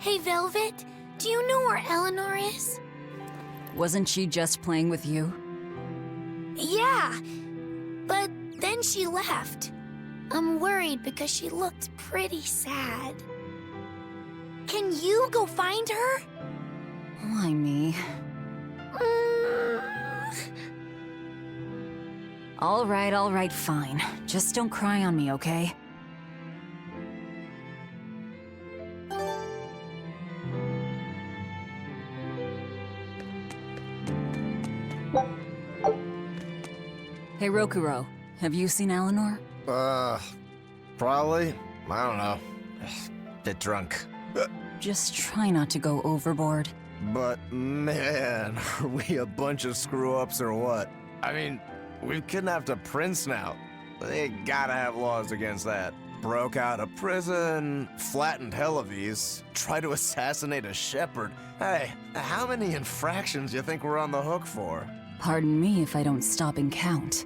Hey, Velvet, do you know where Eleanor is? Wasn't she just playing with you? Yeah, but then she left. I'm worried because she looked pretty sad. Can you go find her? Why me? All right, fine. Just don't cry on me, okay? Hey, Rokuro, have you seen Eleanor? Probably. I don't know. Bit drunk. Just try not to go overboard. But man, are we a bunch of screw-ups or what? I mean, we've kidnapped a prince now. They gotta have laws against that. Broke out of prison, flattened Helavis, tried to assassinate a shepherd. Hey, how many infractions do you think we're on the hook for? Pardon me if I don't stop and count.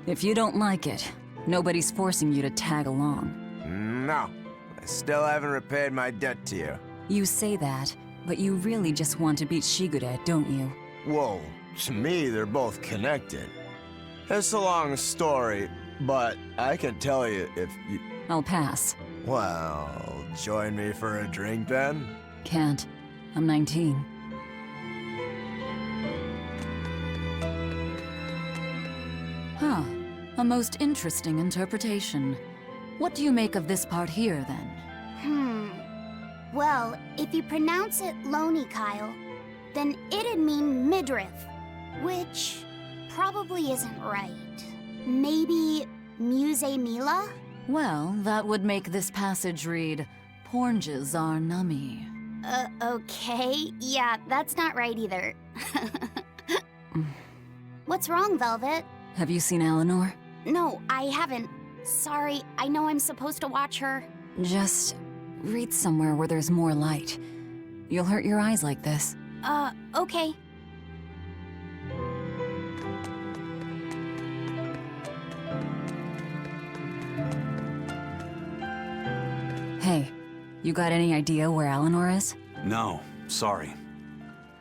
If you don't like it, nobody's forcing you to tag along. No, I still haven't repaid my debt to you. You say that, but you really just want to beat Shigude, don't you? Whoa, to me they're both connected. It's a long story, but I can tell you if you... I'll pass. Well, join me for a drink then? Can't. I'm 19. Huh. A most interesting interpretation. What do you make of this part here, then? Well, if you pronounce it Loney Kyle, then it'd mean midriff, which probably isn't right. Maybe Muse Mila? Well, that would make this passage read, Pornges are nummy. Okay. Yeah, that's not right either. What's wrong, Velvet? Have you seen Eleanor? No, I haven't. Sorry, I know I'm supposed to watch her. Just read somewhere where there's more light. You'll hurt your eyes like this. Okay. Hey, you got any idea where Eleanor is? No, sorry.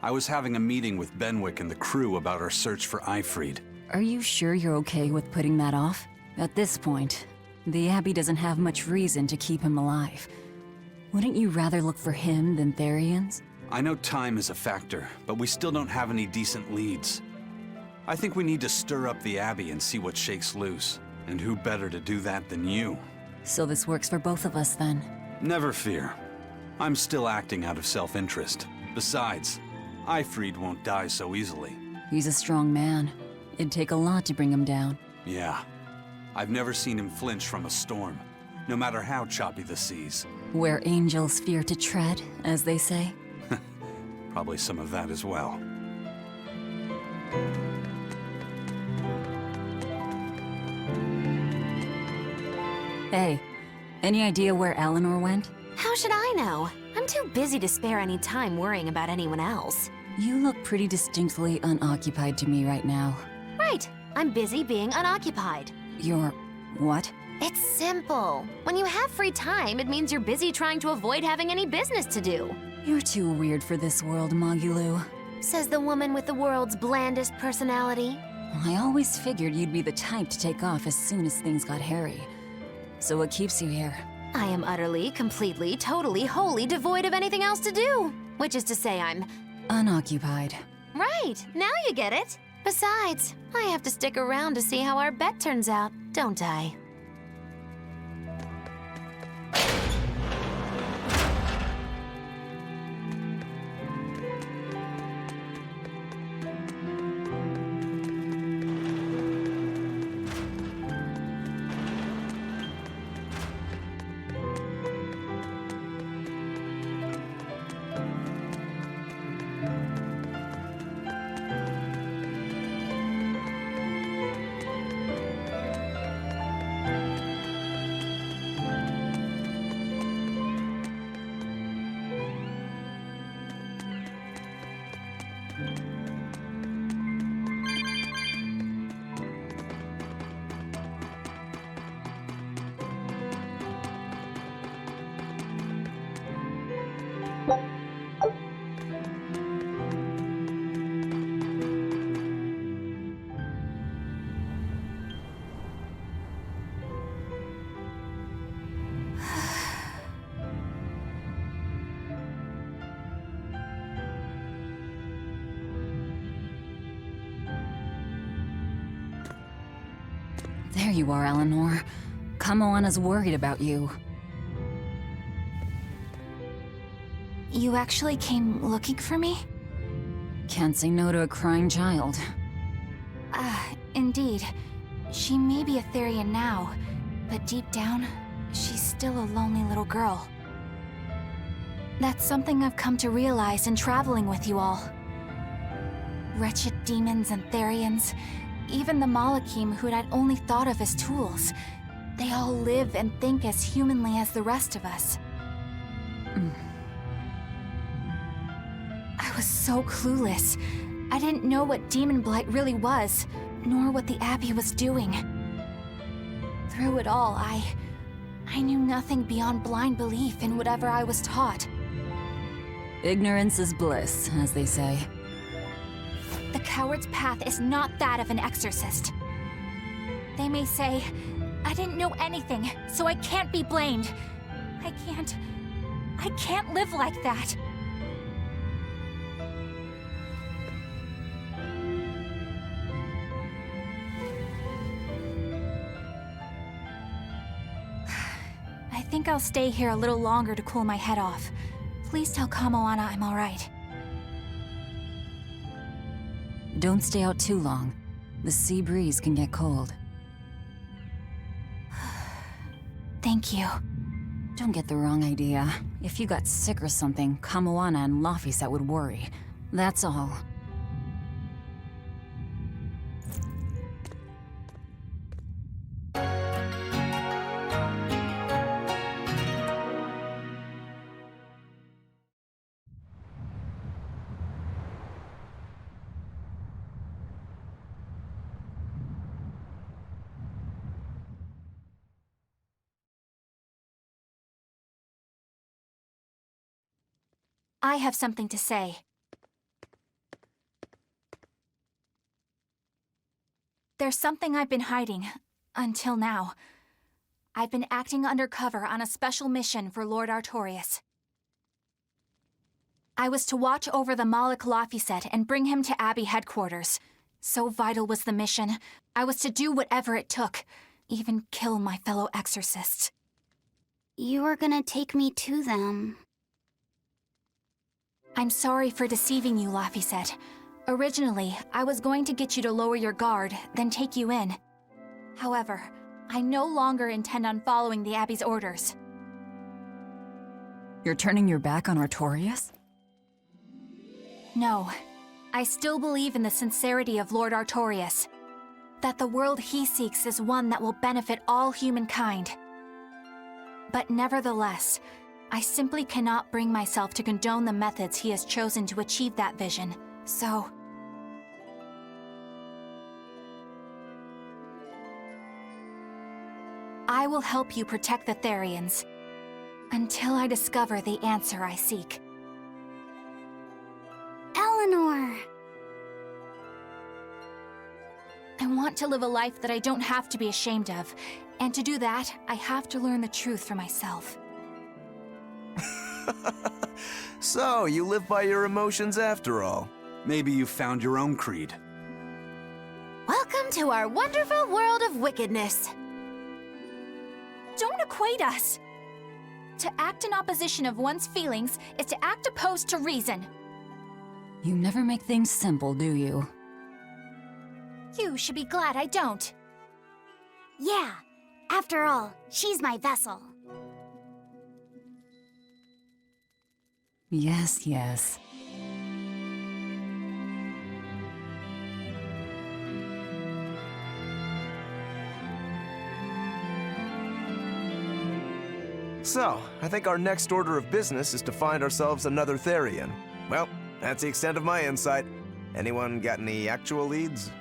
I was having a meeting with Benwick and the crew about our search for Eifried. Are you sure you're okay with putting that off? At this point, the Abbey doesn't have much reason to keep him alive. Wouldn't you rather look for him than Therions? I know time is a factor, but we still don't have any decent leads. I think we need to stir up the Abbey and see what shakes loose. And who better to do that than you? So this works for both of us then. Never fear. I'm still acting out of self-interest. Besides, Eifried won't die so easily. He's a strong man. It'd take a lot to bring him down. Yeah. I've never seen him flinch from a storm, no matter how choppy the seas. Where angels fear to tread, as they say. Probably some of that as well. Hey, any idea where Eleanor went? How should I know? I'm too busy to spare any time worrying about anyone else. You look pretty distinctly unoccupied to me right now. Right, I'm busy being unoccupied. You're... what? It's simple. When you have free time, it means you're busy trying to avoid having any business to do. You're too weird for this world, Magulu. Says the woman with the world's blandest personality. I always figured you'd be the type to take off as soon as things got hairy. So what keeps you here? I am utterly, completely, totally, wholly devoid of anything else to do. Which is to say I'm... unoccupied. Right, now you get it. Besides, I have to stick around to see how our bet turns out, don't I? There you are, Eleanor. Kamoana's worried about you. You actually came looking for me? Can't say no to a crying child. Indeed. She may be a therion now, but deep down, she's still a lonely little girl. That's something I've come to realize in traveling with you all. Wretched demons and therions, even the Malakim who'd I'd only thought of as tools, they all live and think as humanly as the rest of us. I was so clueless. I didn't know what demon blight really was, nor what the Abbey was doing. Through it all, I knew nothing beyond blind belief in whatever I was taught. Ignorance is bliss, as they say. The coward's path is not that of an exorcist. They may say, I didn't know anything, so I can't be blamed. I can't live like that. I think I'll stay here a little longer to cool my head off. Please tell Kamoana I'm alright. Don't stay out too long. The sea breeze can get cold. Thank you. Don't get the wrong idea. If you got sick or something, Kamoana and Laphicet would worry. That's all. I have something to say. There's something I've been hiding, until now. I've been acting undercover on a special mission for Lord Artorias. I was to watch over the Malik Laphicet and bring him to Abbey headquarters. So vital was the mission, I was to do whatever it took, even kill my fellow exorcists. You were gonna take me to them. I'm sorry for deceiving you, Laphicet. Originally, I was going to get you to lower your guard, then take you in. However, I no longer intend on following the Abbey's orders. You're turning your back on Artorias? No. I still believe in the sincerity of Lord Artorias. That the world he seeks is one that will benefit all humankind. But nevertheless, I simply cannot bring myself to condone the methods he has chosen to achieve that vision, so... I will help you protect the therions, until I discover the answer I seek. Eleanor! I want to live a life that I don't have to be ashamed of, and to do that, I have to learn the truth for myself. So, you live by your emotions after all. Maybe you found your own creed. Welcome to our wonderful world of wickedness. Don't equate us. To act in opposition of one's feelings is to act opposed to reason. You never make things simple, do you? You should be glad I don't. Yeah, after all, she's my vessel. Yes, yes. So, I think our next order of business is to find ourselves another therion. Well, that's the extent of my insight. Anyone got any actual leads?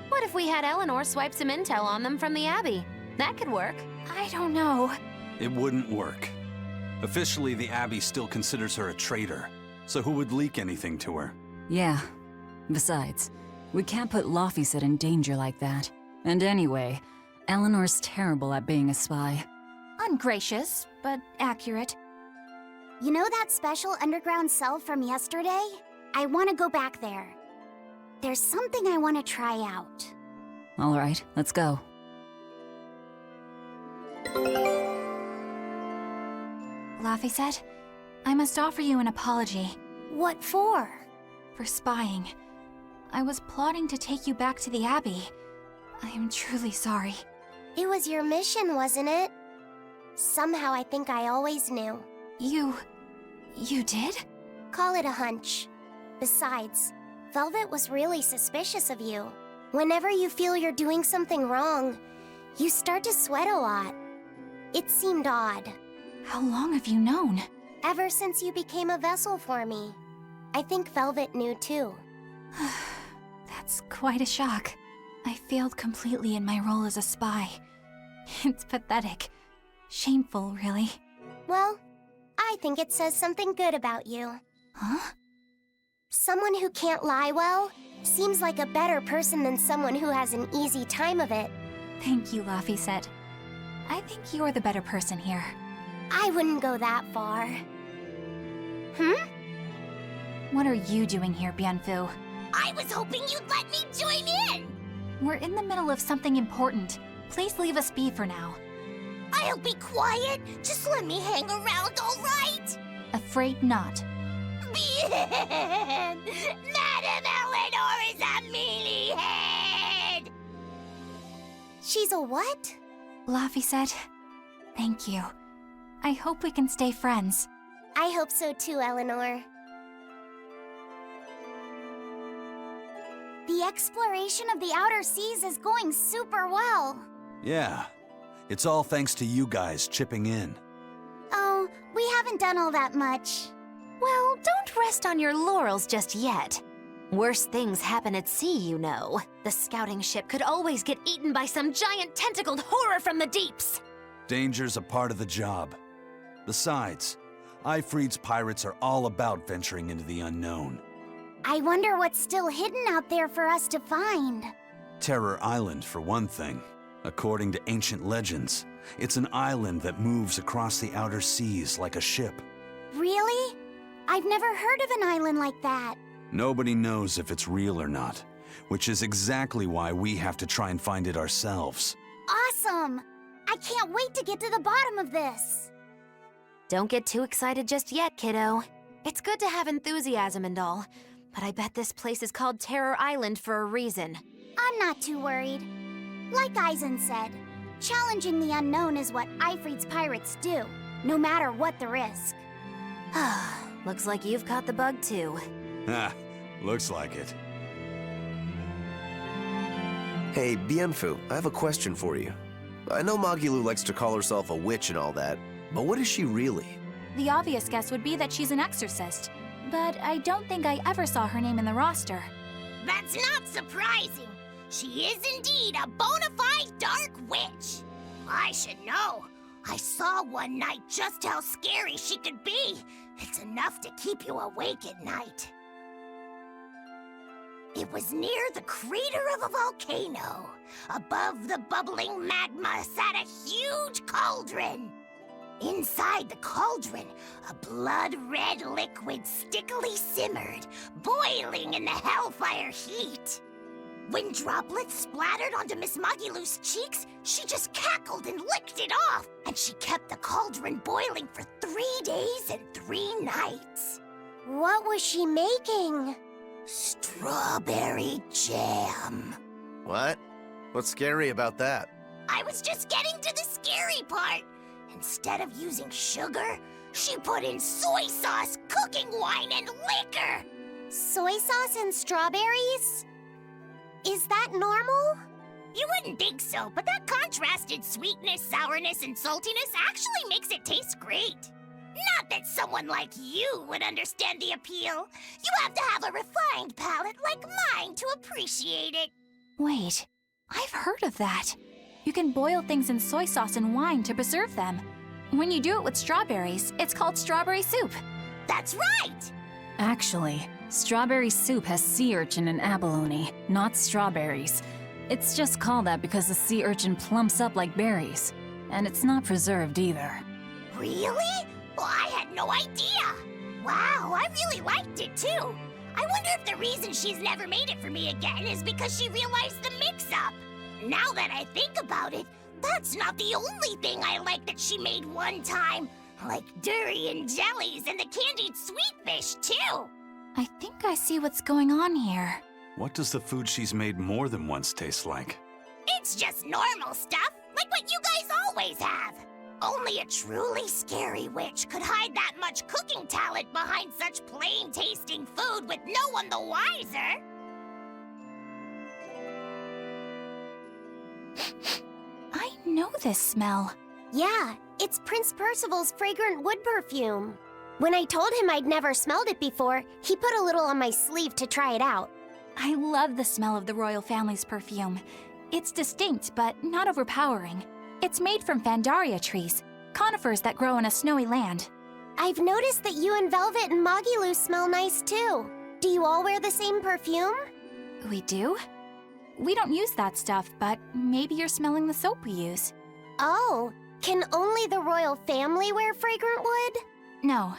What if we had Eleanor swipe some intel on them from the Abbey? That could work. I don't know. It wouldn't work. Officially, the Abbey still considers her a traitor, so who would leak anything to her? Yeah. Besides, we can't put Laphicet in danger like that. And anyway, Eleanor's terrible at being a spy. Ungracious, but accurate. You know that special underground cell from yesterday? I want to go back there. There's something I want to try out. All right, let's go. Laphicet, I must offer you an apology. What for? For spying. I was plotting to take you back to the Abbey. I am truly sorry. It was your mission, wasn't it? Somehow I think I always knew. You did? Call it a hunch. Besides, Velvet was really suspicious of you. Whenever you feel you're doing something wrong, you start to sweat a lot. It seemed odd. How long have you known? Ever since you became a vessel for me. I think Velvet knew too. That's quite a shock. I failed completely in my role as a spy. It's pathetic. Shameful, really. Well, I think it says something good about you. Huh? Someone who can't lie well seems like a better person than someone who has an easy time of it. Thank you, Laphicet. I think you're the better person here. I wouldn't go that far. What are you doing here, Bienfu? I was hoping you'd let me join in! We're in the middle of something important. Please leave us be for now. I'll be quiet. Just let me hang around, all right? Afraid not. Bien! Madame Eleanor is a mealyhead! She's a what? Laphicet, thank you. I hope we can stay friends. I hope so too, Eleanor. The exploration of the outer seas is going super well. Yeah. It's all thanks to you guys chipping in. Oh, we haven't done all that much. Well, don't rest on your laurels just yet. Worse things happen at sea, you know. The scouting ship could always get eaten by some giant tentacled horror from the deeps. Danger's a part of the job. Besides, Ifrid's pirates are all about venturing into the unknown. I wonder what's still hidden out there for us to find. Terror Island, for one thing. According to ancient legends, it's an island that moves across the outer seas like a ship. Really? I've never heard of an island like that. Nobody knows if it's real or not, which is exactly why we have to try and find it ourselves. Awesome! I can't wait to get to the bottom of this. Don't get too excited just yet, kiddo. It's good to have enthusiasm and all, but I bet this place is called Terror Island for a reason. I'm not too worried. Like Eisen said, challenging the unknown is what Ifrid's pirates do, no matter what the risk. Looks like you've caught the bug too. Ha, looks like it. Hey, Bienfu, I have a question for you. I know Magilu likes to call herself a witch and all that, but what is she really? The obvious guess would be that she's an exorcist, but I don't think I ever saw her name in the roster. That's not surprising. She is indeed a bona fide dark witch. I should know. I saw one night just how scary she could be. It's enough to keep you awake at night. It was near the crater of a volcano. Above the bubbling magma sat a huge cauldron. Inside the cauldron, a blood-red liquid stickily simmered, boiling in the hellfire heat. When droplets splattered onto Miss Magilu's cheeks, she just cackled and licked it off, and she kept the cauldron boiling for 3 days and 3 nights. What was she making? Strawberry jam. What? What's scary about that? I was just getting to the scary part. Instead of using sugar, she put in soy sauce, cooking wine, and liquor. Soy sauce and strawberries? Is that normal? You wouldn't think so, but that contrasted sweetness, sourness, and saltiness actually makes it taste great. Not that someone like you would understand the appeal. You have to have a refined palate like mine to appreciate it. Wait, I've heard of that. You can boil things in soy sauce and wine to preserve them. When you do it with strawberries, it's called strawberry soup. That's right! Actually, strawberry soup has sea urchin and abalone, not strawberries. It's just called that because the sea urchin plumps up like berries. And it's not preserved either. Really? Well, I had no idea. Wow, I really liked it too. I wonder if the reason she's never made it for me again is because she realized the mix-up. Now that I think about it, that's not the only thing I like that she made one time. Like durian jellies and the candied sweet fish, too. I think I see what's going on here. What does the food she's made more than once taste like? It's just normal stuff, like what you guys always have. Only a truly scary witch could hide that much cooking talent behind such plain-tasting food with no one the wiser. I know this smell. Yeah, it's Prince Percival's fragrant wood perfume. When I told him I'd never smelled it before, he put a little on my sleeve to try it out. I love the smell of the royal family's perfume. It's distinct, but not overpowering. It's made from Fandaria trees, conifers that grow in a snowy land. I've noticed that you and Velvet and Mogiloo smell nice too. Do you all wear the same perfume? We do? We don't use that stuff, but maybe you're smelling the soap we use. Oh, can only the royal family wear fragrant wood? No.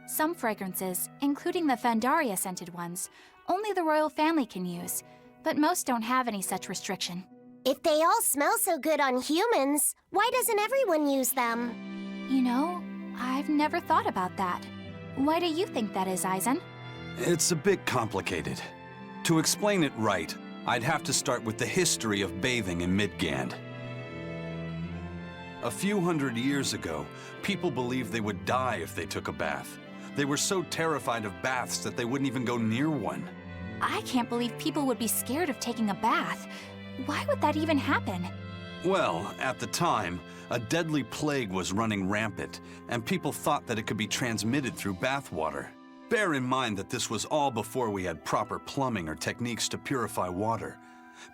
Some fragrances, including the Fandaria scented ones, only the royal family can use, but most don't have any such restriction. If they all smell so good on humans, why doesn't everyone use them? You know, I've never thought about that. Why do you think that is, Eisen? It's a bit complicated. To explain it right, I'd have to start with the history of bathing in Midgand. A few hundred years ago, people believed they would die if they took a bath. They were so terrified of baths that they wouldn't even go near one. I can't believe people would be scared of taking a bath. Why would that even happen? Well, at the time, a deadly plague was running rampant, and people thought that it could be transmitted through bathwater. Bear in mind that this was all before we had proper plumbing or techniques to purify water.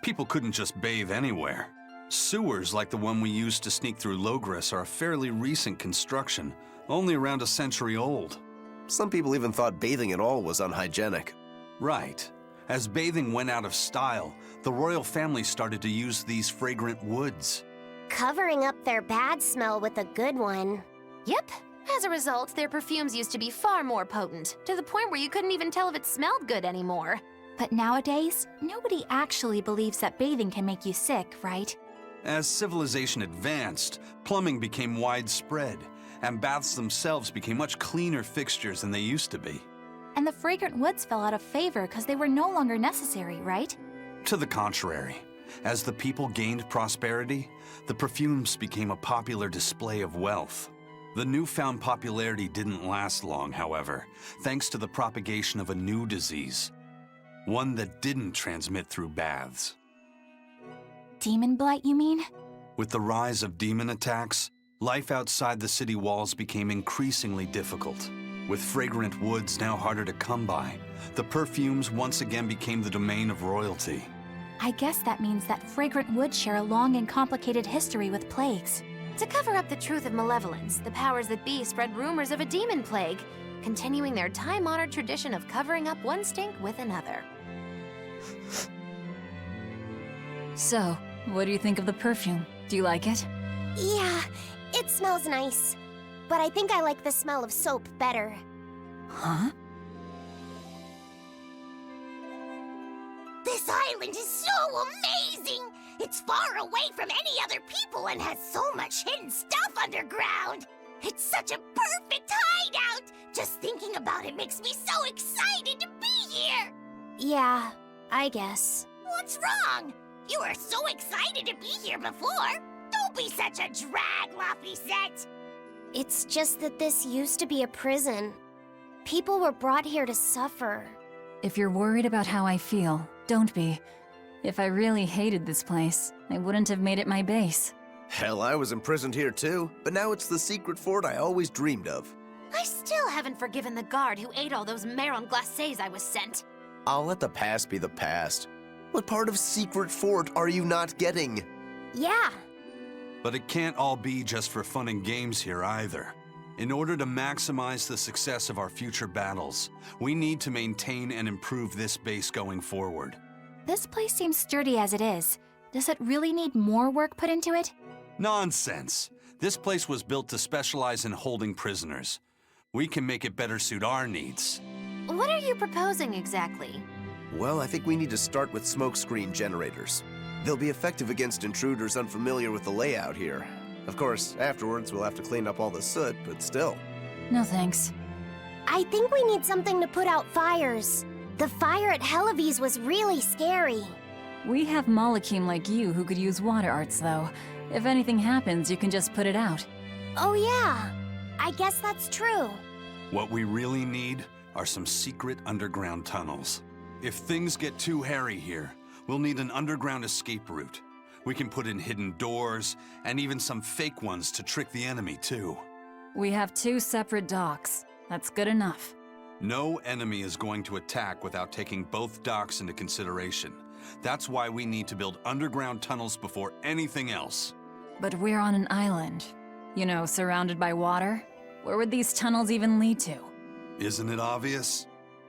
People couldn't just bathe anywhere. Sewers like the one we used to sneak through Logres are a fairly recent construction, only around a century old. Some people even thought bathing at all was unhygienic. Right. As bathing went out of style, the royal family started to use these fragrant woods. Covering up their bad smell with a good one. Yep. As a result, their perfumes used to be far more potent, to the point where you couldn't even tell if it smelled good anymore. But nowadays, nobody actually believes that bathing can make you sick, right? As civilization advanced, plumbing became widespread, and baths themselves became much cleaner fixtures than they used to be. And the fragrant woods fell out of favor because they were no longer necessary, right? To the contrary, as the people gained prosperity, the perfumes became a popular display of wealth. The newfound popularity didn't last long, however, thanks to the propagation of a new disease. One that didn't transmit through baths. Demon blight, you mean? With the rise of demon attacks, life outside the city walls became increasingly difficult. With fragrant woods now harder to come by, the perfumes once again became the domain of royalty. I guess that means that fragrant woods share a long and complicated history with plagues. To cover up the truth of malevolence, the powers that be spread rumors of a demon plague, continuing their time-honored tradition of covering up one stink with another. So, what do you think of the perfume? Do you like it? Yeah, it smells nice. But I think I like the smell of soap better. Huh? This island is so amazing! It's far away from any other people and has so much hidden stuff underground! It's such a perfect hideout! Just thinking about it makes me so excited to be here! Yeah, I guess. What's wrong? You were so excited to be here before! Don't be such a drag, Laphicet! It's just that this used to be a prison. People were brought here to suffer. If you're worried about how I feel, don't be. If I really hated this place, I wouldn't have made it my base. Hell, I was imprisoned here too, but now it's the secret fort I always dreamed of. I still haven't forgiven the guard who ate all those marron glacés I was sent. I'll let the past be the past. What part of secret fort are you not getting? Yeah, But it can't all be just for fun and games here either. In order to maximize the success of our future battles, we need to maintain and improve this base going forward. This place seems sturdy as it is. Does it really need more work put into it? Nonsense! This place was built to specialize in holding prisoners. We can make it better suit our needs. What are you proposing exactly? Well, I think we need to start with smokescreen generators. They'll be effective against intruders unfamiliar with the layout here. Of course, afterwards we'll have to clean up all the soot, but still. No thanks. I think we need something to put out fires. The fire at Helavi's was really scary. We have Molekim like you who could use water arts, though. If anything happens, you can just put it out. Oh yeah, I guess that's true. What we really need are some secret underground tunnels. If things get too hairy here, we'll need an underground escape route. We can put in hidden doors, and even some fake ones to trick the enemy, too. We have 2 separate docks. That's good enough. No enemy is going to attack without taking both docks into consideration. That's why we need to build underground tunnels before anything else. But we're on an island. You know, surrounded by water. Where would these tunnels even lead to? Isn't it obvious?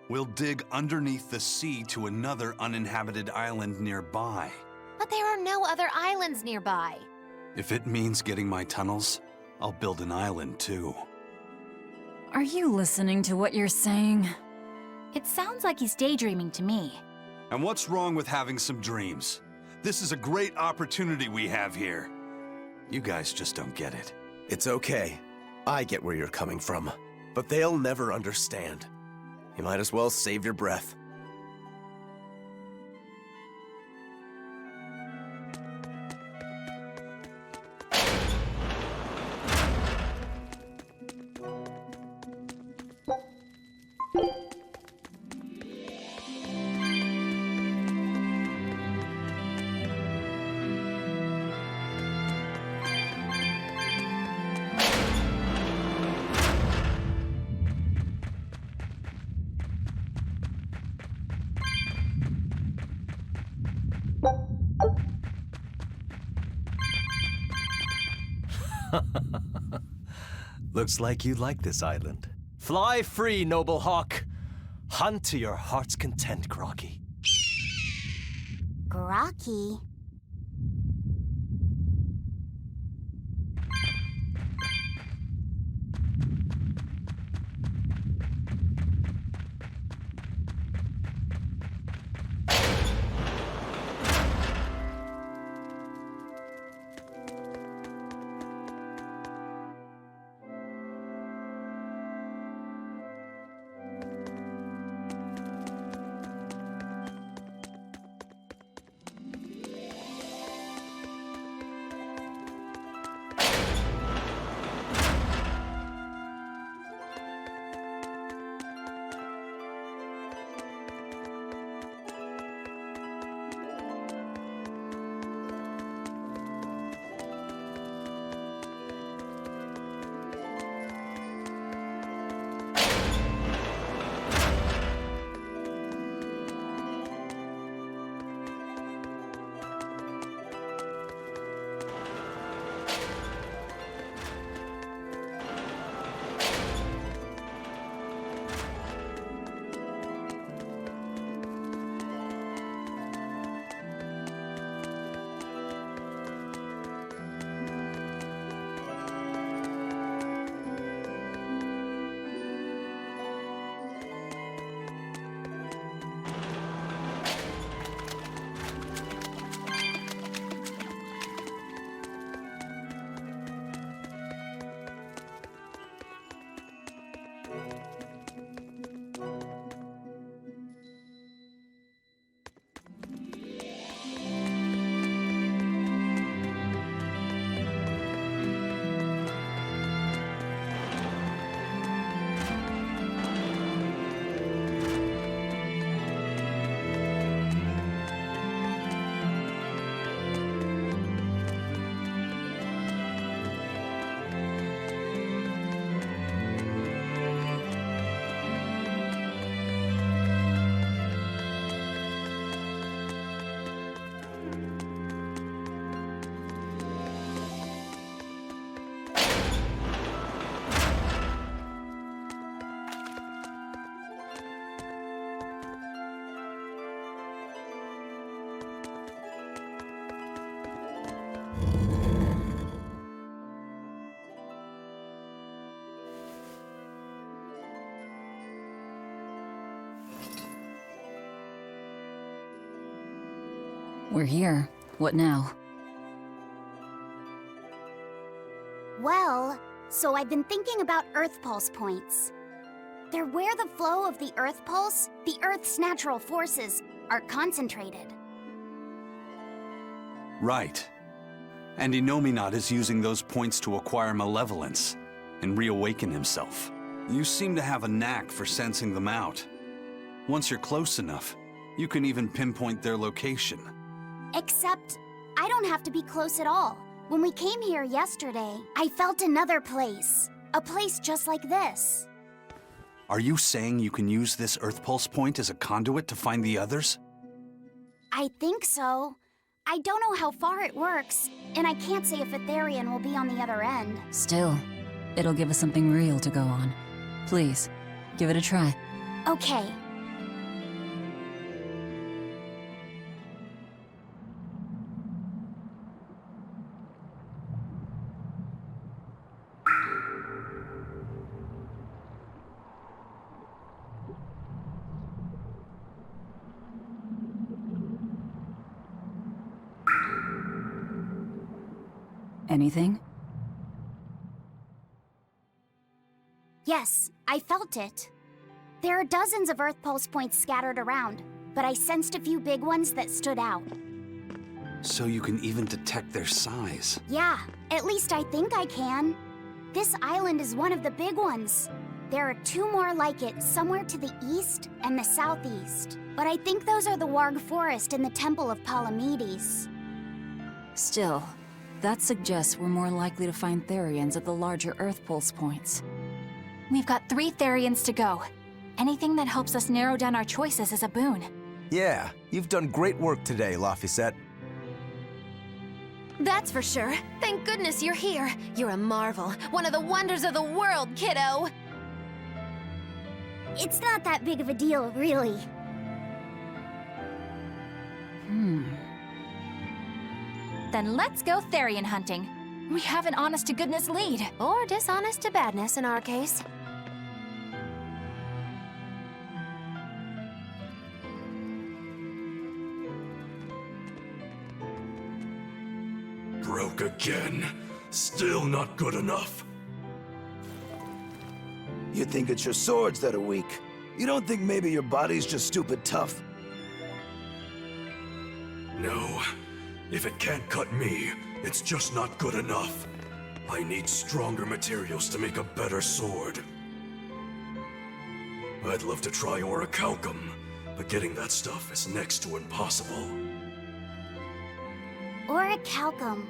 We'll dig underneath the sea to another uninhabited island nearby. But there are no other islands nearby. If it means getting my tunnels, I'll build an island too. Are you listening to what you're saying? It sounds like he's daydreaming to me. And what's wrong with having some dreams? This is a great opportunity we have here. You guys just don't get it. It's okay. I get where you're coming from. But they'll never understand. You might as well save your breath. Looks like you like this island. Fly free, noble hawk. Hunt to your heart's content, Groggy. Groggy? We're here. What now? So I've been thinking about earthpulse points. They're where the flow of the earthpulse, the Earth's natural forces, are concentrated. Right. And Innominat is using those points to acquire malevolence and reawaken himself. You seem to have a knack for sensing them out. Once you're close enough, you can even pinpoint their location. Except, I don't have to be close at all. When we came here yesterday, I felt another place. A place just like this. Are you saying you can use this Earthpulse point as a conduit to find the others? I think so. I don't know how far it works, and I can't say if a therion will be on the other end. Still, it'll give us something real to go on. Please, give it a try. Okay. Anything? Yes, I felt it. There are dozens of Earth Pulse points scattered around, but I sensed a few big ones that stood out. So you can even detect their size. Yeah, at least I think I can. This island is one of the big ones. There are two more like it somewhere to the east and the southeast. But I think those are the Warg Forest and the Temple of Palamedes. Still, that suggests we're more likely to find therions at the larger Earth Pulse points. We've got 3 therions to go. Anything that helps us narrow down our choices is a boon. Yeah, you've done great work today, Laphicet. That's for sure. Thank goodness you're here. You're a marvel. One of the wonders of the world, kiddo. It's not that big of a deal, really. Then let's go therion hunting. We have an honest-to-goodness lead. Or dishonest to badness in our case. Broke again. Still not good enough. You think it's your swords that are weak. You don't think maybe your body's just stupid tough? No. If it can't cut me, it's just not good enough. I need stronger materials to make a better sword. I'd love to try orichalcum, but getting that stuff is next to impossible. Orichalcum.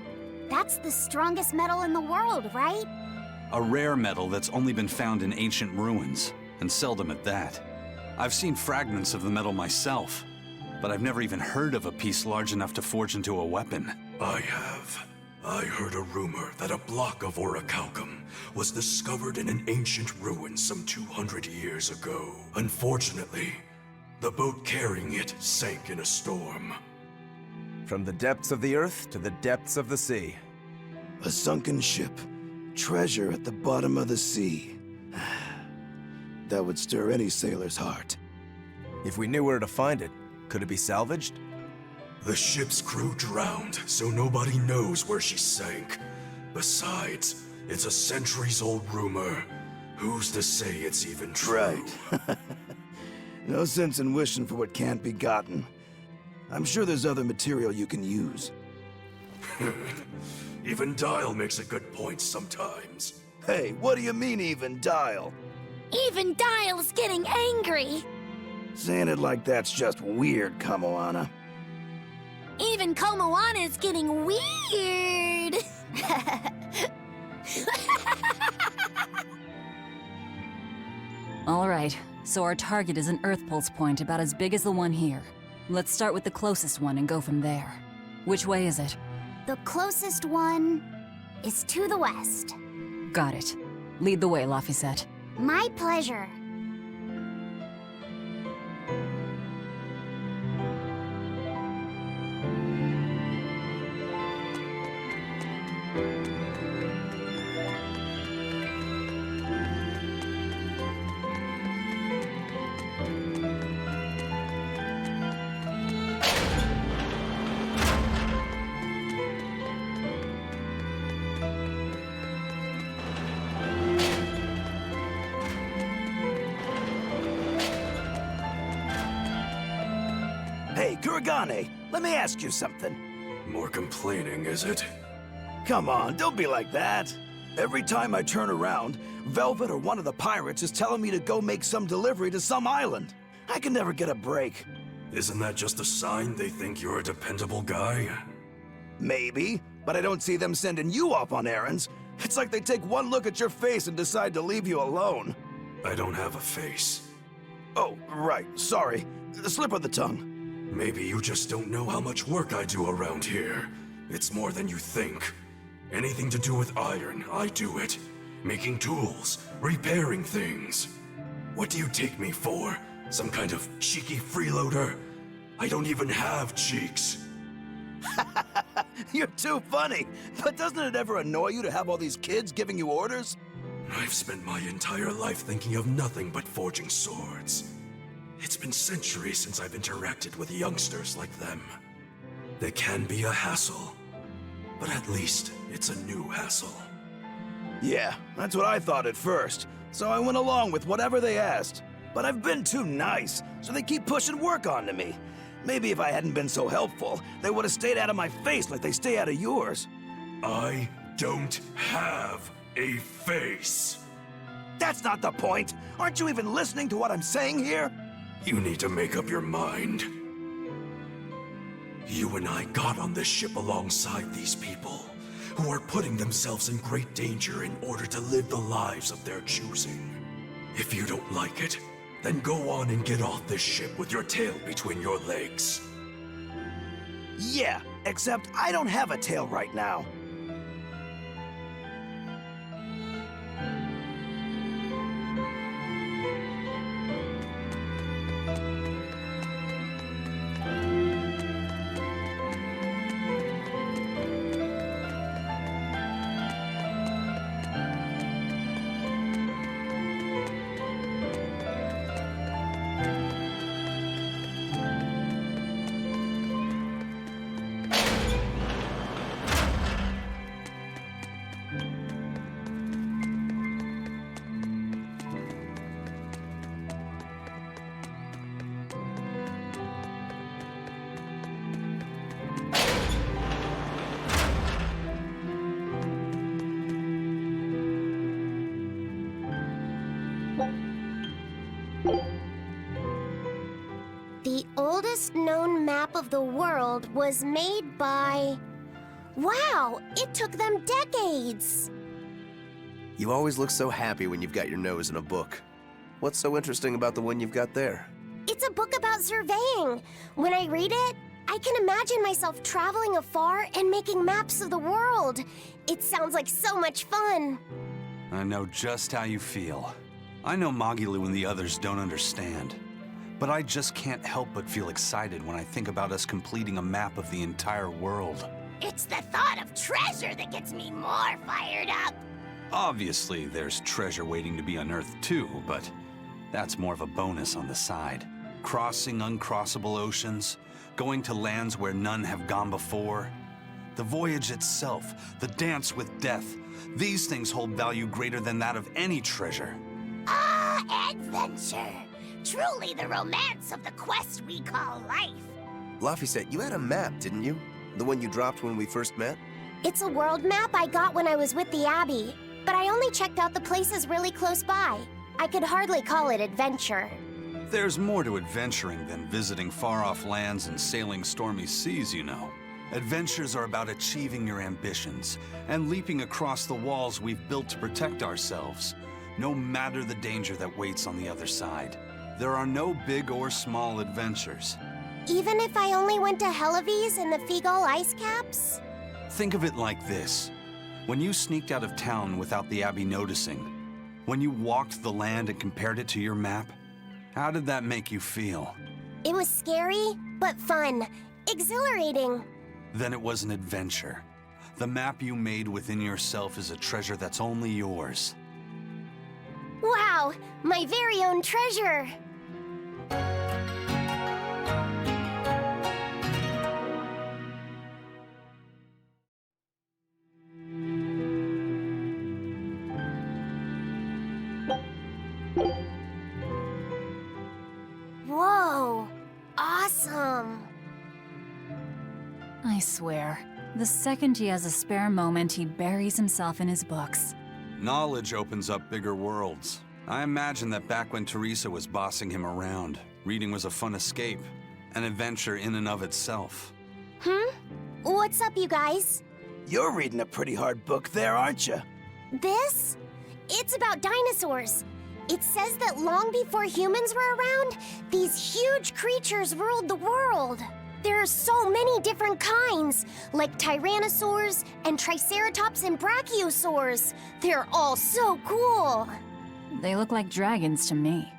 That's the strongest metal in the world, right? A rare metal that's only been found in ancient ruins, and seldom at that. I've seen fragments of the metal myself, but I've never even heard of a piece large enough to forge into a weapon. I have. I heard a rumor that a block of orichalcum was discovered in an ancient ruin some 200 years ago. Unfortunately, the boat carrying it sank in a storm. From the depths of the earth to the depths of the sea. A sunken ship. Treasure at the bottom of the sea. That would stir any sailor's heart. If we knew where to find it, could it be salvaged? The ship's crew drowned, so nobody knows where she sank. Besides, it's a centuries-old rumor. Who's to say it's even true? Right. No sense in wishing for what can't be gotten. I'm sure there's other material you can use. Even Dial makes a good point sometimes. Hey, what do you mean, even Dial? Even Dial's getting angry. Saying it like that's just weird, Kamoana. Even Komoana's getting weird. All right, so our target is an Earth Pulse point about as big as the one here. Let's start with the closest one and go from there. Which way is it? The closest one is to the west. Got it. Lead the way, Laphicet. My pleasure. Kuragane, let me ask you something. More complaining, is it? Come on, don't be like that. Every time I turn around, Velvet or one of the pirates is telling me to go make some delivery to some island. I can never get a break. Isn't that just a sign they think you're a dependable guy? Maybe, but I don't see them sending you off on errands. It's like they take one look at your face and decide to leave you alone. I don't have a face. Oh, right, sorry. Slip of the tongue. Maybe you just don't know how much work I do around here. It's more than you think. Anything to do with iron, I do it. Making tools, repairing things. What do you take me for? Some kind of cheeky freeloader? I don't even have cheeks. You're too funny. But doesn't it ever annoy you to have all these kids giving you orders? I've spent my entire life thinking of nothing but forging swords. It's been centuries since I've interacted with youngsters like them. They can be a hassle, but at least it's a new hassle. Yeah, that's what I thought at first. So I went along with whatever they asked. But I've been too nice, so they keep pushing work onto me. Maybe if I hadn't been so helpful, they would have stayed out of my face like they stay out of yours. I don't have a face. That's not the point. Aren't you even listening to what I'm saying here? You need to make up your mind. You and I got on this ship alongside these people, who are putting themselves in great danger in order to live the lives of their choosing. If you don't like it, then go on and get off this ship with your tail between your legs. Yeah, except I don't have a tail right now. The oldest known map of the world was made by... Wow, it took them decades! You always look so happy when you've got your nose in a book. What's so interesting about the one you've got there? It's a book about surveying. When I read it, I can imagine myself traveling afar and making maps of the world. It sounds like so much fun. I know just how you feel. I know Magilu and the others don't understand. But I just can't help but feel excited when I think about us completing a map of the entire world. It's the thought of treasure that gets me more fired up. Obviously, there's treasure waiting to be unearthed too, but that's more of a bonus on the side. Crossing uncrossable oceans, going to lands where none have gone before. The voyage itself, the dance with death, these things hold value greater than that of any treasure. Ah, adventure! Truly the romance of the quest we call life. Laphicet, you had a map, didn't you? The one you dropped when we first met? It's a world map I got when I was with the Abbey, but I only checked out the places really close by. I could hardly call it adventure. There's more to adventuring than visiting far-off lands and sailing stormy seas, you know. Adventures are about achieving your ambitions and leaping across the walls we've built to protect ourselves, no matter the danger that waits on the other side. There are no big or small adventures. Even if I only went to Helavies and the Figol ice caps? Think of it like this. When you sneaked out of town without the Abbey noticing, when you walked the land and compared it to your map, how did that make you feel? It was scary, but fun. Exhilarating. Then it was an adventure. The map you made within yourself is a treasure that's only yours. Wow, my very own treasure! Whoa, awesome! I swear, the second he has a spare moment, he buries himself in his books. Knowledge opens up bigger worlds. I imagine that back when Teresa was bossing him around, reading was a fun escape, an adventure in and of itself. What's up, you guys? You're reading a pretty hard book there, aren't you? This? It's about dinosaurs. It says that long before humans were around, these huge creatures ruled the world. There are so many different kinds, like tyrannosaurs and triceratops and brachiosaurs. They're all so cool. They look like dragons to me.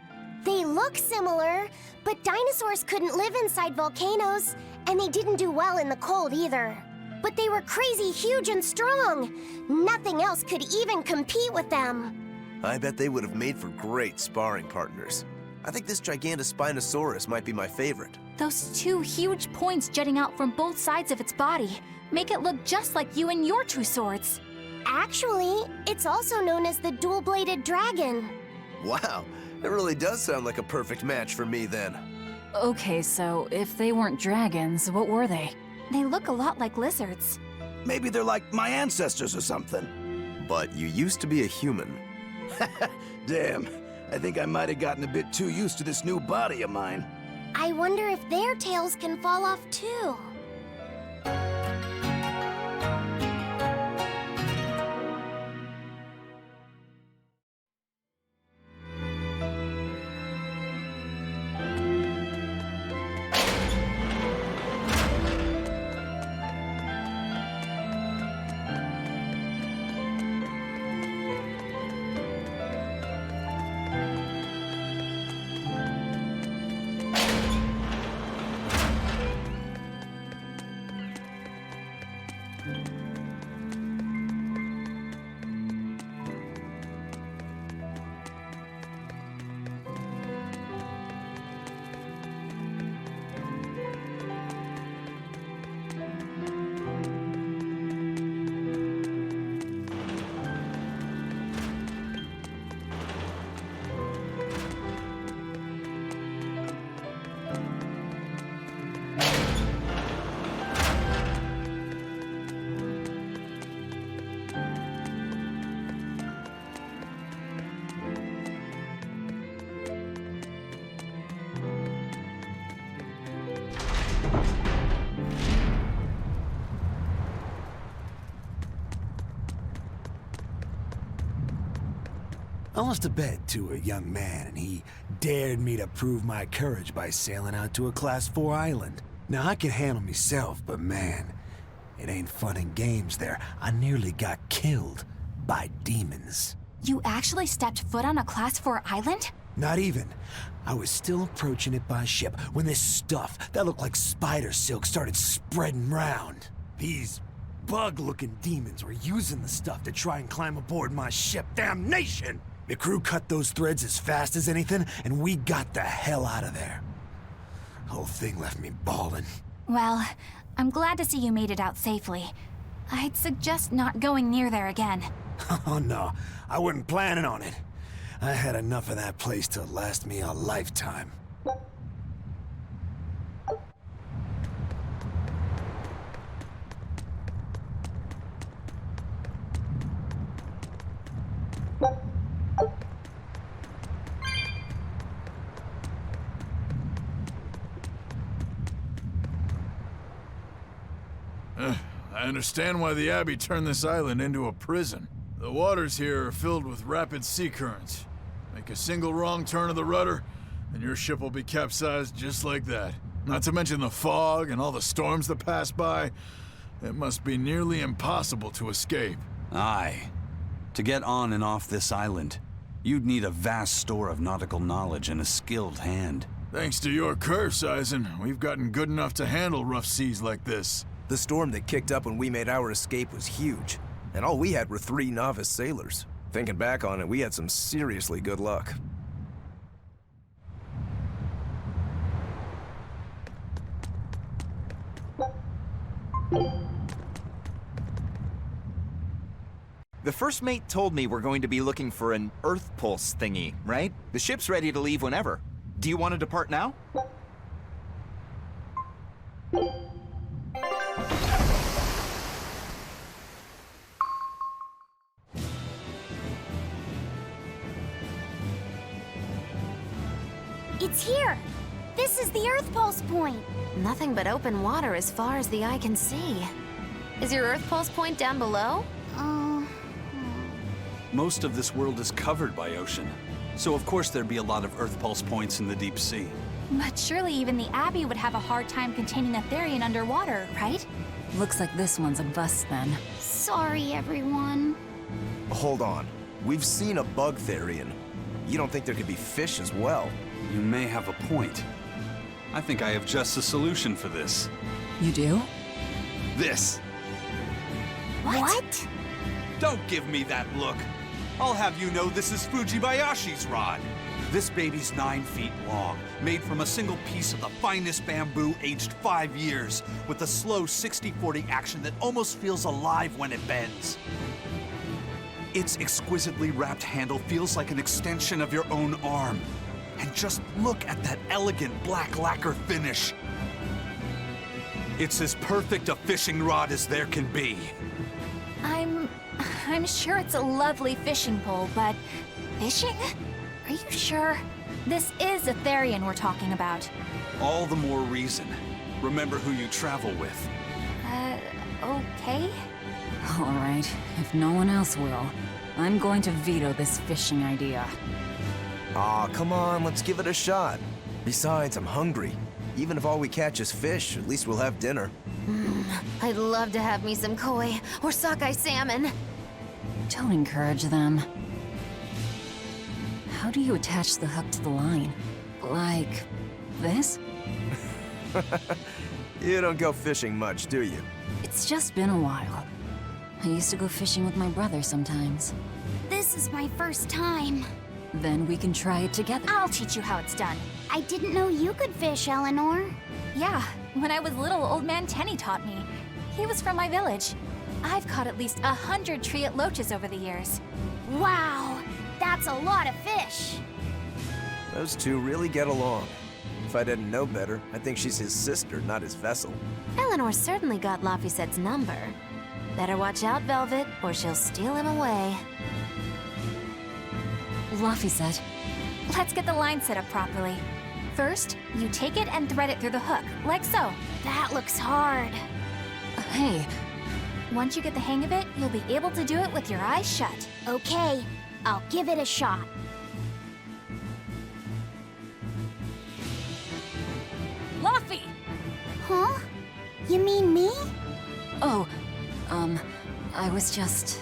They look similar, but dinosaurs couldn't live inside volcanoes, and they didn't do well in the cold either. But they were crazy huge and strong. Nothing else could even compete with them. I bet they would have made for great sparring partners. I think this Gigantospinosaurus might be my favorite. Those two huge points jutting out from both sides of its body make it look just like you and your two swords. Actually, it's also known as the dual-bladed dragon. Wow, it really does sound like a perfect match for me then. Okay, so if they weren't dragons, what were they? They look a lot like lizards. Maybe they're like my ancestors or something. But you used to be a human. Damn, I think I might have gotten a bit too used to this new body of mine. I wonder if their tails can fall off too. I lost a bet to a young man, and he dared me to prove my courage by sailing out to a Class 4 island. Now, I can handle myself, but man, it ain't fun and games there. I nearly got killed by demons. You actually stepped foot on a Class 4 island? Not even. I was still approaching it by ship when this stuff that looked like spider silk started spreading round. These bug-looking demons were using the stuff to try and climb aboard my ship. Damnation! The crew cut those threads as fast as anything, and we got the hell out of there. The whole thing left me bawling. Well, I'm glad to see you made it out safely. I'd suggest not going near there again. Oh no, I wasn't planning on it. I had enough of that place to last me a lifetime. I understand why the Abbey turned this island into a prison. The waters here are filled with rapid sea currents. Make a single wrong turn of the rudder, and your ship will be capsized just like that. Not to mention the fog and all the storms that pass by. It must be nearly impossible to escape. Aye. To get on and off this island, you'd need a vast store of nautical knowledge and a skilled hand. Thanks to your curse, Eisen, we've gotten good enough to handle rough seas like this. The storm that kicked up when we made our escape was huge, and all we had were 3 novice sailors. Thinking back on it, we had some seriously good luck. The first mate told me we're going to be looking for an earthpulse thingy, right? The ship's ready to leave whenever. Do you want to depart now? It's here! This is the Earth Pulse point! Nothing but open water as far as the eye can see. Is your Earth Pulse point down below? Most of this world is covered by ocean, so of course there'd be a lot of Earth Pulse points in the deep sea. But surely even the Abbey would have a hard time containing a therion underwater, right? Looks like this one's a bust then. Sorry, everyone. Hold on. We've seen a bug therion. You don't think there could be fish as well? You may have a point. I think I have just the solution for this. You do? This. What? Don't give me that look. I'll have you know this is Fujibayashi's rod. This baby's 9 feet long, made from a single piece of the finest bamboo aged 5 years, with a slow 60-40 action that almost feels alive when it bends. Its exquisitely wrapped handle feels like an extension of your own arm. And just look at that elegant black lacquer finish. It's as perfect a fishing rod as there can be. I'm sure it's a lovely fishing pole, but fishing? Are you sure? This is a therion we're talking about. All the more reason. Remember who you travel with. Okay? All right, if no one else will, I'm going to veto this fishing idea. Aw, come on, let's give it a shot. Besides, I'm hungry. Even if all we catch is fish, at least we'll have dinner. I'd love to have me some koi or sockeye salmon. Don't encourage them. How do you attach the hook to the line? Like this? You don't go fishing much, do you? It's just been a while. I used to go fishing with my brother sometimes. This is my first time. Then we can try it together. I'll teach you how it's done. I didn't know you could fish, Eleanor. Yeah, when I was little, Old Man Tenny taught me. He was from my village. I've caught at least 100 triot loaches over the years. Wow, that's a lot of fish. Those two really get along. If I didn't know better, I think she's his sister, not his vessel. Eleanor certainly got Laphicet's number. Better watch out, Velvet, or she'll steal him away. Laphicet. Let's get the line set up properly. First, you take it and thread it through the hook, like so. That looks hard. Hey. Once you get the hang of it, you'll be able to do it with your eyes shut. Okay, I'll give it a shot. Laphi! Huh? You mean me? Oh, I was just...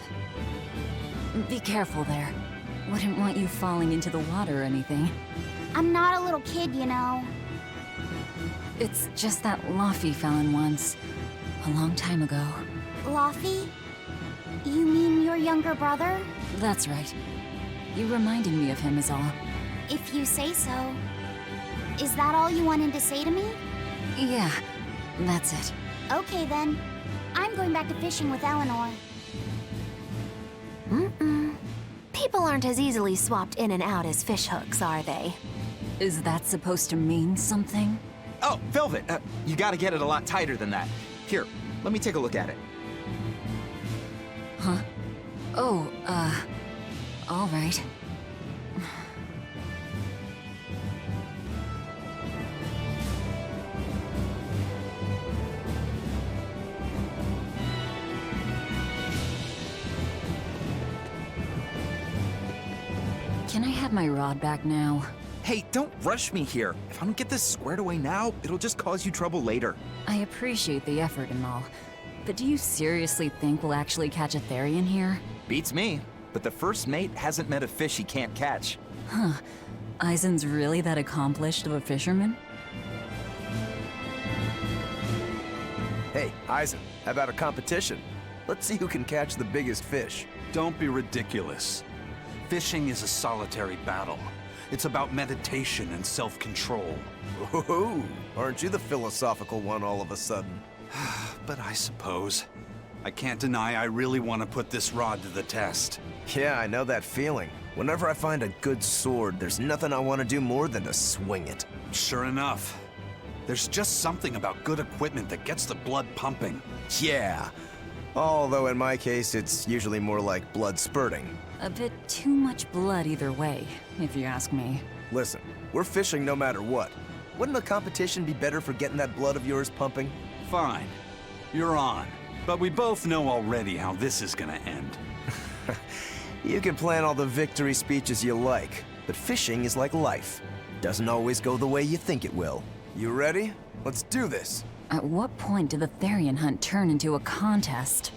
Be careful there. Wouldn't want you falling into the water or anything. I'm not a little kid, you know. It's just that Laphi fell in once. A long time ago. Laphi? You mean your younger brother? That's right. You reminded me of him is all. If you say so. Is that all you wanted to say to me? Yeah, that's it. Okay then. I'm going back to fishing with Eleanor. People aren't as easily swapped in and out as fish hooks, are they? Is that supposed to mean something? Oh, Velvet, you gotta get it a lot tighter than that. Here, let me take a look at it. Huh? Oh, all right. Can I have my rod back now? Hey, don't rush me here. If I don't get this squared away now, it'll just cause you trouble later. I appreciate the effort and all, but do you seriously think we'll actually catch a therion here? Beats me, but the first mate hasn't met a fish he can't catch. Huh. Eisen's really that accomplished of a fisherman? Hey, Eisen, how about a competition? Let's see who can catch the biggest fish. Don't be ridiculous. Fishing is a solitary battle. It's about meditation and self-control. Ooh, aren't you the philosophical one all of a sudden? But I suppose. I can't deny I really want to put this rod to the test. Yeah, I know that feeling. Whenever I find a good sword, there's nothing I want to do more than to swing it. Sure enough. There's just something about good equipment that gets the blood pumping. Yeah. Although in my case, it's usually more like blood spurting. A bit too much blood either way, if you ask me. Listen, We're fishing no matter what. Wouldn't a competition be better for getting that blood of yours pumping? Fine. You're on. But we both know already how this is gonna end. You can plan all the victory speeches you like, but fishing is like life. Doesn't always go the way you think it will. You ready? Let's do this. At what point did the therion hunt turn into a contest?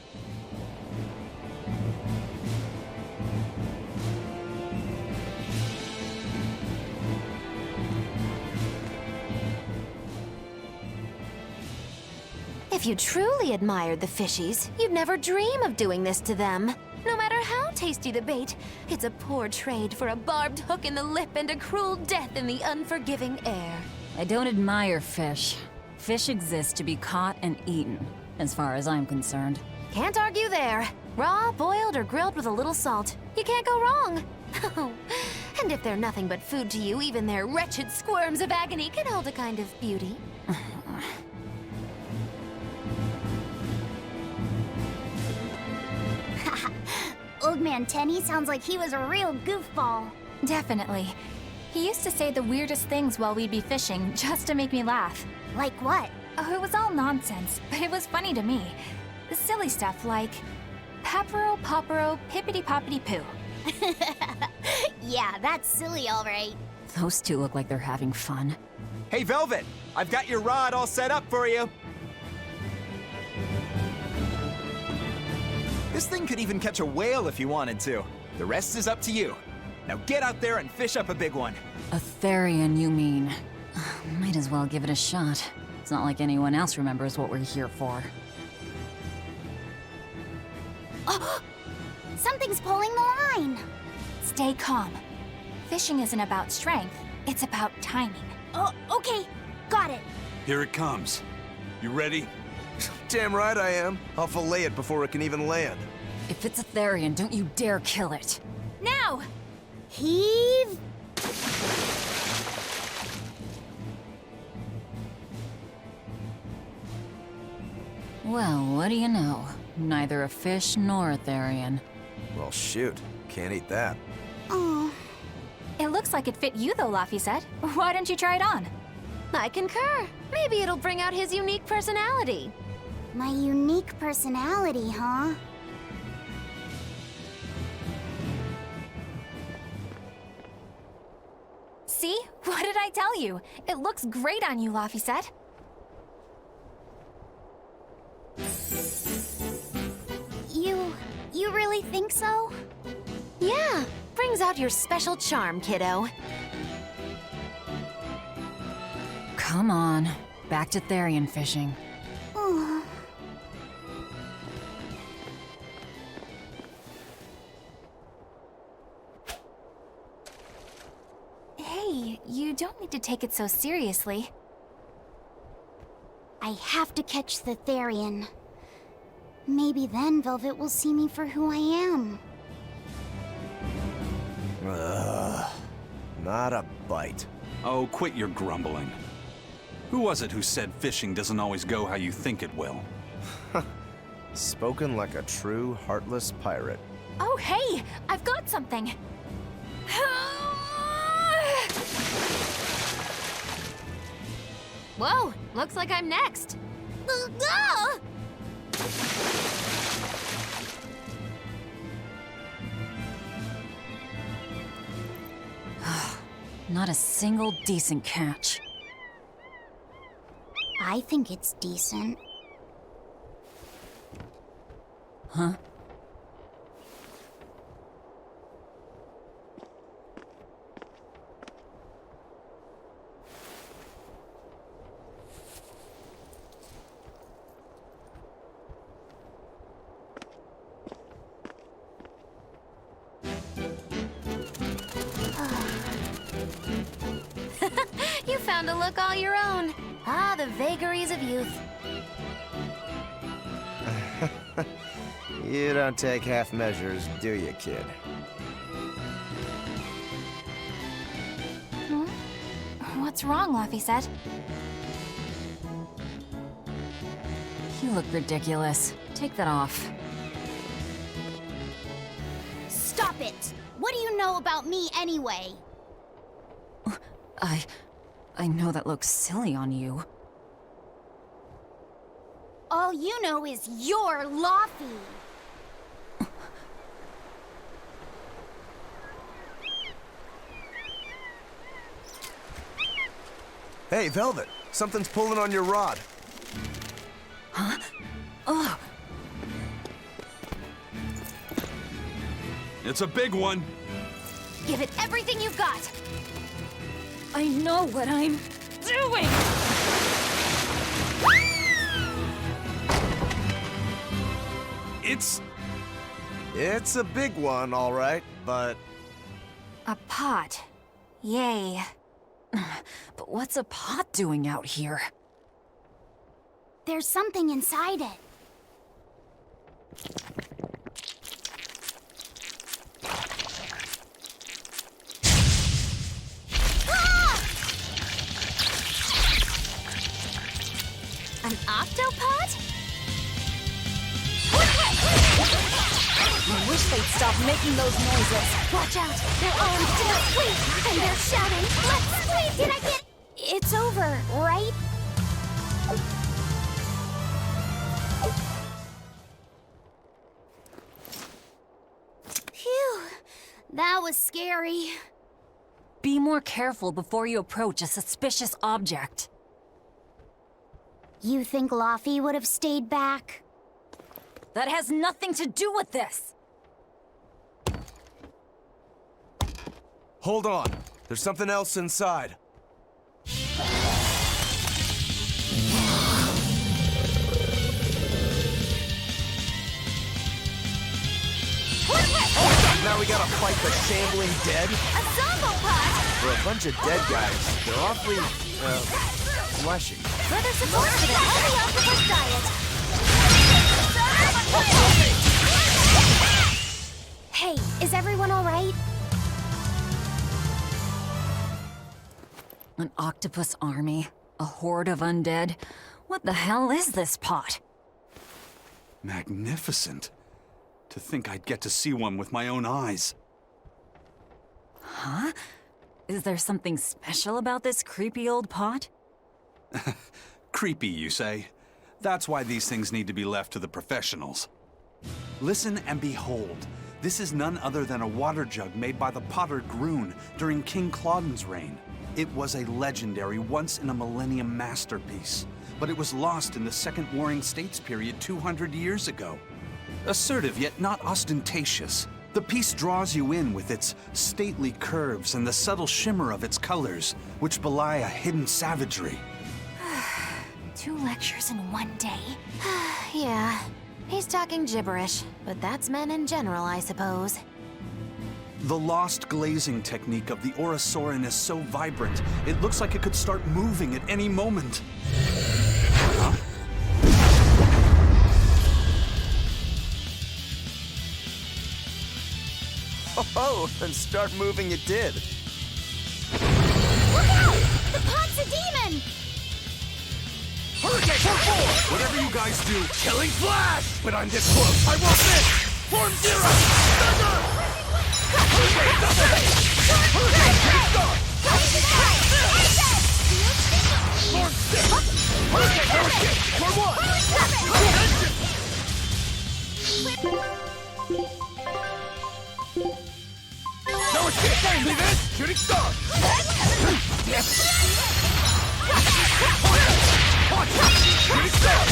If you truly admired the fishies, you'd never dream of doing this to them. No matter how tasty the bait, it's a poor trade for a barbed hook in the lip and a cruel death in the unforgiving air. I don't admire fish. Fish exist to be caught and eaten, as far as I'm concerned. Can't argue there. Raw, boiled, or grilled with a little salt. You can't go wrong. And if they're nothing but food to you, even their wretched squirms of agony can hold a kind of beauty. Old Man Tenny sounds like he was a real goofball. Definitely. He used to say the weirdest things while we'd be fishing, just to make me laugh. Like what? Oh, it was all nonsense, but it was funny to me. The silly stuff like, Papero, Popero, Pippity-Poppity-Poo. Yeah, that's silly, all right. Those two look like they're having fun. Hey, Velvet! I've got your rod all set up for you. This thing could even catch a whale if you wanted to. The rest is up to you. Now get out there and fish up a big one. A therion, you mean? Might as well give it a shot. It's not like anyone else remembers what we're here for. Oh! Something's pulling the line! Stay calm. Fishing isn't about strength, it's about timing. Oh, okay. Got it. Here it comes. You ready? Damn right I am. I'll fillet it before it can even land. If it's a therion, don't you dare kill it. Now! Heave! Well, what do you know? Neither a fish nor a therion. Well, shoot. Can't eat that. Oh. It looks like it fit you though, Laphicet. Why don't you try it on? I concur. Maybe it'll bring out his unique personality. My unique personality, huh? See? What did I tell you? It looks great on you, Laphicet. You really think so? Yeah, brings out your special charm, kiddo. Come on. Back to therion fishing. Oh. Hey, you don't need to take it so seriously. I have to catch the therion. Maybe then Velvet will see me for who I am. Not a bite. Oh, quit your grumbling. Who was it who said fishing doesn't always go how you think it will? Spoken like a true, heartless pirate. Oh, hey! I've got something! Whoa, looks like I'm next. Not a single decent catch. I think it's decent. Huh? You found a look all your own. Ah, the vagaries of youth. You don't take half measures, do you, kid? What's wrong, Laphicet? You look ridiculous. Take that off. Stop it! What do you know about me anyway? I know that looks silly on you. All you know is you're Laphicet. Hey, Velvet, something's pulling on your rod. Huh? Oh. It's a big one. Give it everything you've got. I know what I'm doing! It's a big one, all right, but... A pot. Yay. But what's a pot doing out here? There's something inside it. An octopod? I wish they'd stop making those noises. Watch out! They're armed to the fleet! And they're shouting, "Let's Wait, did I get... It's over, right? Phew. That was scary. Be more careful before you approach a suspicious object. You think Laphicet would have stayed back? That has nothing to do with this! Hold on. There's something else inside. Now we gotta fight the shambling dead? A zombo pod! For a bunch of dead guys, they're awfully, fleshy. Further support for the healthy octopus diet! Hey, is everyone all right? An octopus army? A horde of undead? What the hell is this pot? Magnificent. To think I'd get to see one with my own eyes. Huh? Is there something special about this creepy old pot? Creepy, you say? That's why these things need to be left to the professionals. Listen and behold. This is none other than a water jug made by the potter Groon during King Clauden's reign. It was a legendary, once-in-a-millennium masterpiece, but it was lost in the Second Warring States period 200 years ago. Assertive yet not ostentatious, the piece draws you in with its stately curves and the subtle shimmer of its colors, which belie a hidden savagery. 2 lectures in one day? Yeah, he's talking gibberish, but that's men in general, I suppose. The lost glazing technique of the Orosaurin is so vibrant, it looks like it could start moving at any moment. Huh? Oh, and start moving it did. Look out! The pot's a demon! Hurricane, form 4! Whatever you guys do, killing flash! When I'm this close, I won't miss! Form 0! Thunder! Hurricane, double hit! Hurricane, take start! Form 6! Hurricane, form 1! No escape! Leave it! Shooting star! Yes! Shooting star!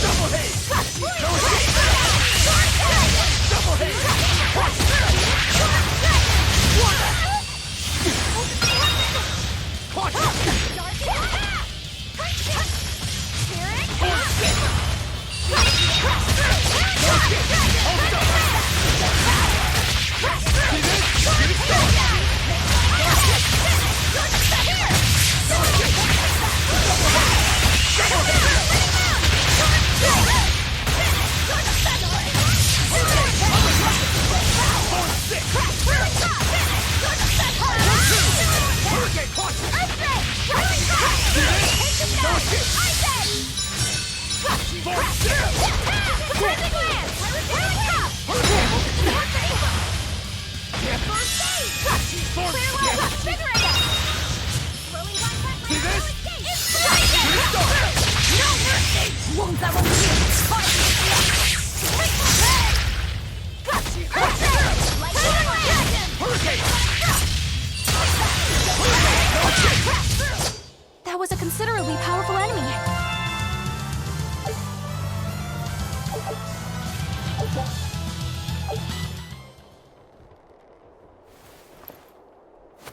Double hit! No escape!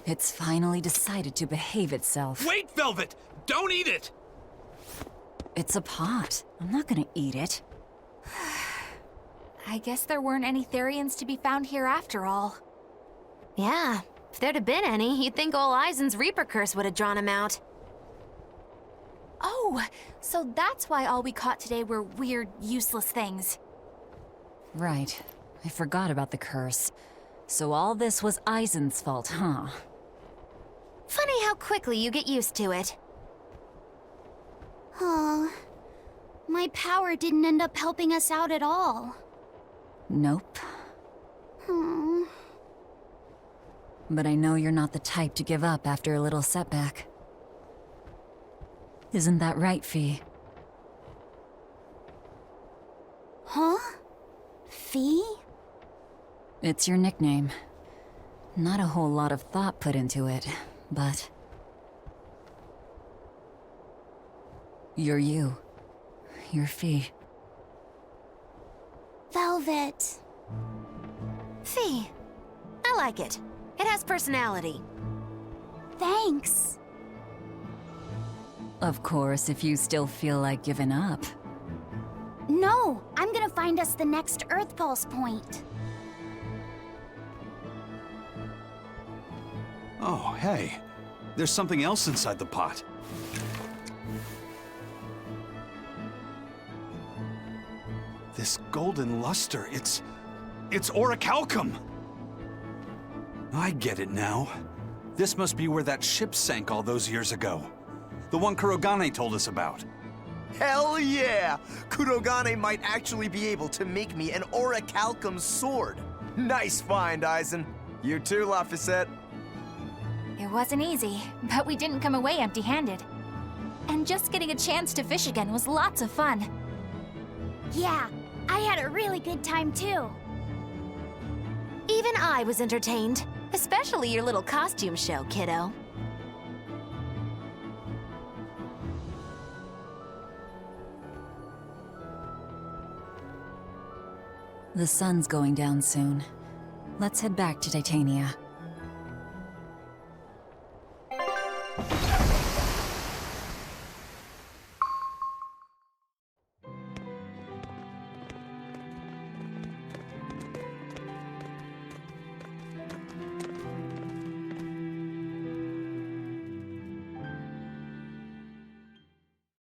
It's finally decided to behave itself. Wait, Velvet! Don't eat it! It's a pot. I'm not gonna eat it. I guess there weren't any therions to be found here after all. Yeah, if there'd have been any, you'd think ol' Eisen's Reaper curse would have drawn him out. Oh, so that's why all we caught today were weird, useless things. Right. I forgot about the curse. So all this was Eisen's fault, huh? Funny how quickly you get used to it. Oh, my power didn't end up helping us out at all. Nope. Hmm. But I know you're not the type to give up after a little setback. Isn't that right, Fee? Huh? Fee? It's your nickname. Not a whole lot of thought put into it, but... You're you. You're Fee. Velvet. Fee. I like it. It has personality. Thanks. Of course, if you still feel like giving up. No, I'm gonna find us the next earthpulse point. Oh, hey. There's something else inside the pot. This golden luster, it's orichalcum! I get it now. This must be where that ship sank all those years ago. The one Kurogane told us about. Hell yeah! Kurogane might actually be able to make me an orichalcum sword. Nice find, Eisen. You too, Laphicet. It wasn't easy, but we didn't come away empty-handed. And just getting a chance to fish again was lots of fun. Yeah, I had a really good time too. Even I was entertained. Especially your little costume show, kiddo. The sun's going down soon. Let's head back to Titania.